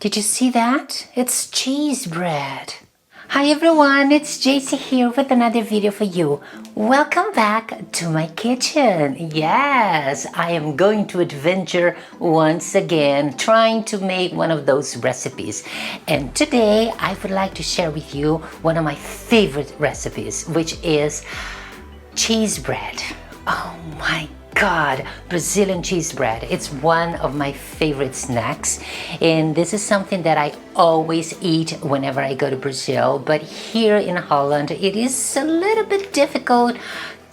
Did you see that? It's cheese bread. Hi everyone, it's JC here with another video for you. Welcome back to my kitchen. Yes, I am going to adventure once again, trying to make one of those recipes. And today I would like to share with you one of my favorite recipes, which is cheese bread. Oh my God, Brazilian cheese bread. It's one of my favorite snacks, and this is something that I always eat whenever I go to Brazil. But here in Holland, it is a little bit difficult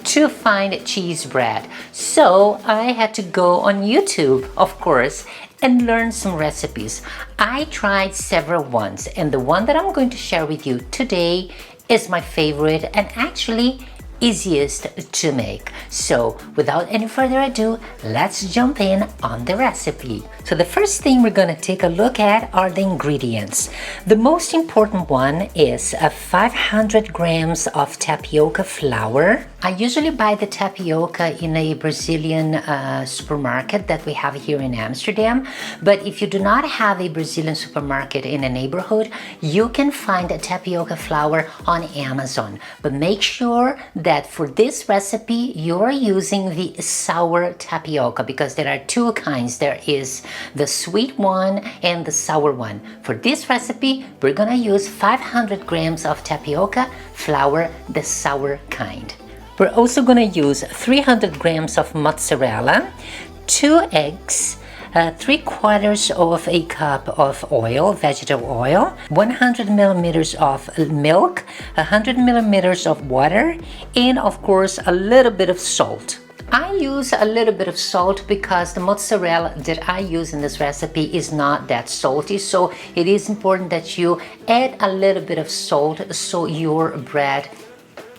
to find cheese bread. So I had to go on YouTube, of course, and learn some recipes. I tried several ones, and the one that I'm going to share with you today is my favorite and actually easiest to make. So without any further ado, let's jump in on the recipe. So the first thing we're going to take a look at are the ingredients. The most important one is 500 grams of tapioca flour. I usually buy the tapioca in a Brazilian supermarket that we have here in Amsterdam, but if you do not have a Brazilian supermarket in a neighborhood, you can find a tapioca flour on Amazon. But make sure that for this recipe you are using the sour tapioca, because there are two kinds. There is the sweet one and the sour one. For this recipe, we're gonna use 500 grams of tapioca flour, the sour kind. We're also gonna use 300 grams of mozzarella, 2 eggs, 3/4 of a cup of oil, vegetable oil, 100 milliliters of milk, 100 milliliters of water, and of course a little bit of salt. I use a little bit of salt because the mozzarella that I use in this recipe is not that salty, so it is important that you add a little bit of salt so your bread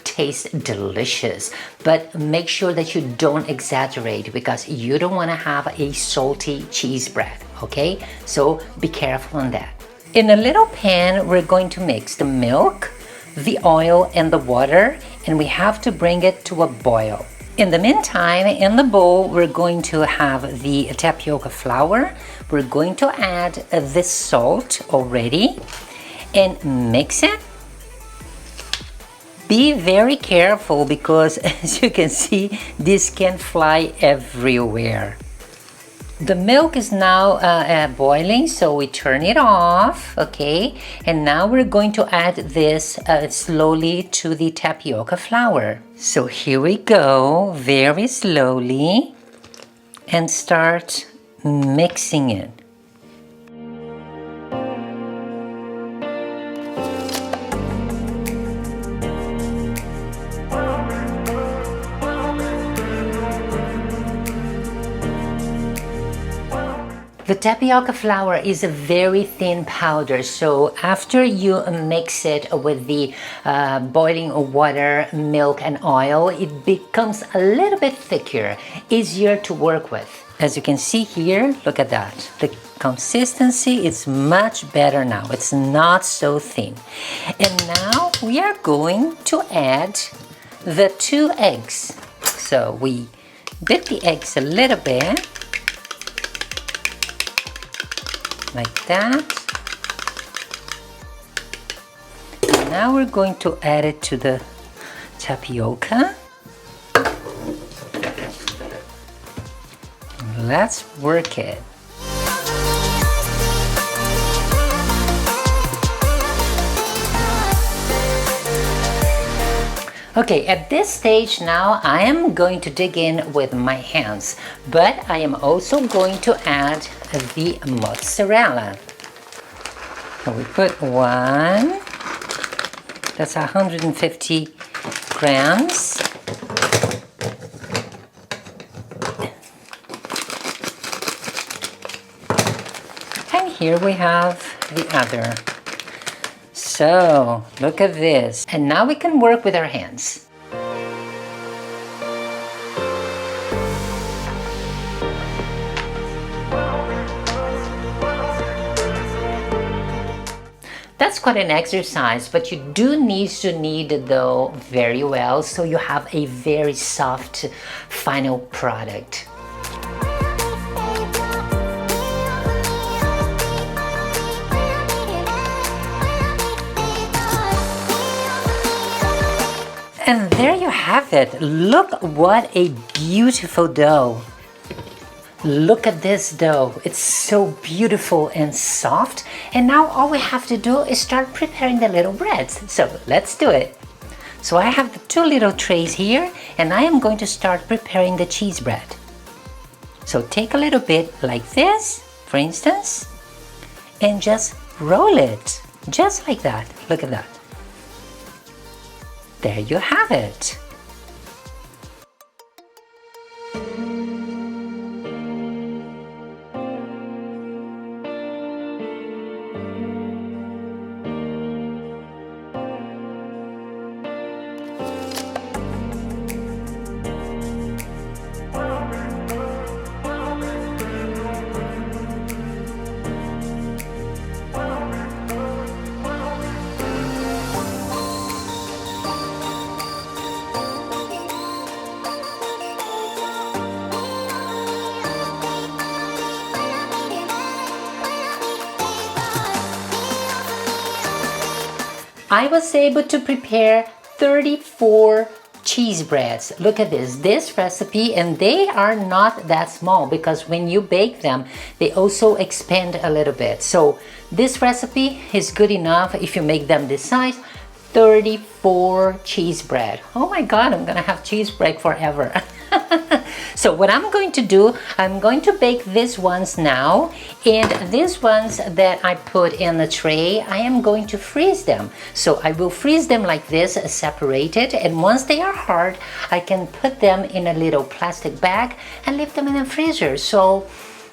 tastes delicious. But make sure that you don't exaggerate, because you don't want to have a salty cheese bread, okay? So be careful on that. In a little pan, we're going to mix the milk, the oil, and the water, and we have to bring it to a boil. In the meantime, in the bowl, we're going to have the tapioca flour. We're going to add the salt already and mix it. Be very careful, because as you can see, this can fly everywhere. The milk is now boiling, so we turn it off, okay? And now we're going to add this slowly to the tapioca flour. So here we go, very slowly, and start mixing it. The tapioca flour is a very thin powder, so after you mix it with the boiling water, milk, and oil, it becomes a little bit thicker, easier to work with. As you can see here, look at that. The consistency is much better now. It's not so thin. And now we are going to add the 2 eggs. So we beat the eggs a little bit, like that. And now we're going to add it to the tapioca. Let's work it. Okay, at this stage now I am going to dig in with my hands, but I am also going to add the mozzarella. So we put 1, that's 150 grams. And here we have the other. So, look at this. And now we can work with our hands. That's quite an exercise, but you do need to knead it though very well, so you have a very soft final product. there you have it. Look what a beautiful dough. Look at this dough. It's so beautiful and soft. And now all we have to do is start preparing the little breads. So let's do it. So I have the 2 little trays here, and I am going to start preparing the cheese bread. So take a little bit like this, for instance, and just roll it. Just like that. Look at that. There you have it. I was able to prepare 34 cheese breads. Look at this recipe, and they are not that small because when you bake them, they also expand a little bit. So this recipe is good enough if you make them this size. 34 cheese bread. Oh my God, I'm gonna have cheese bread forever. So what I'm going to do, I'm going to bake these ones now, and these ones that I put in the tray, I am going to freeze them. So I will freeze them like this, separated, and once they are hard, I can put them in a little plastic bag and leave them in the freezer. So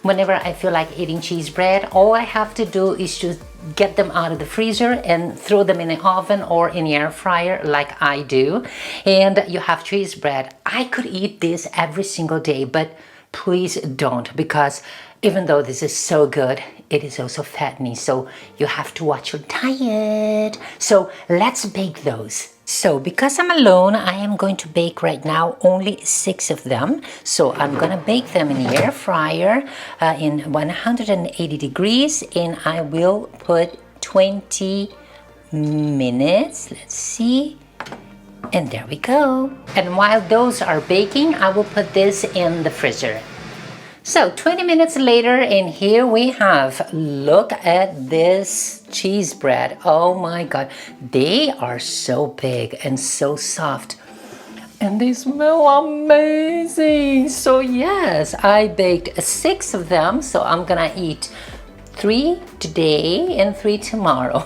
whenever I feel like eating cheese bread, all I have to do is to get them out of the freezer and throw them in the oven or in the air fryer like I do. And you have cheese bread. I could eat this every single day, but please don't, because even though this is so good, it is also fattening. So you have to watch your diet. So let's bake those. So because I'm alone, I am going to bake right now only 6 of them. So I'm gonna bake them in the air fryer in 180 degrees, and I will put 20 minutes. Let's see. And there we go. And while those are baking, I will put this in the freezer. So 20 minutes later, and here we have, look at this cheese bread. Oh my God, they are so big and so soft, and they smell amazing. So yes, I baked 6 of them, so I'm gonna eat 3 today and 3 tomorrow.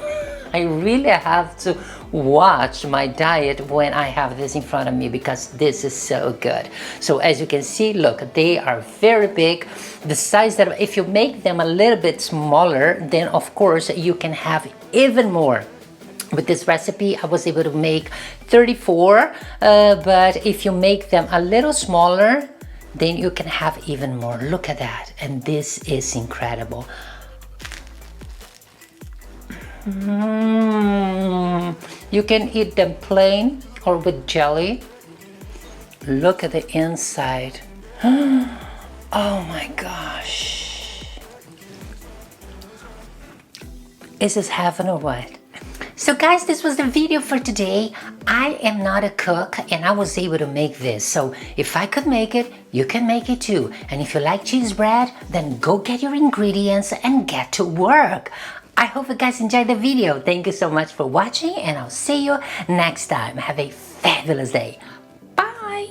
I really have to watch my diet when I have this in front of me, because this is so good. So as you can see, look, they are very big. The size that if you make them a little bit smaller, then of course you can have even more. With this recipe, I was able to make 34, but if you make them a little smaller, then you can have even more. Look at that, and this is incredible. You can eat them plain or with jelly. Look at the inside. Oh my gosh. Is this heaven or what? So guys, this was the video for today. I am not a cook, and I was able to make this. So if I could make it, you can make it too. And if you like cheese bread, then go get your ingredients and get to work. I hope you guys enjoyed the video. Thank you so much for watching, and I'll see you next time. Have a fabulous day. Bye.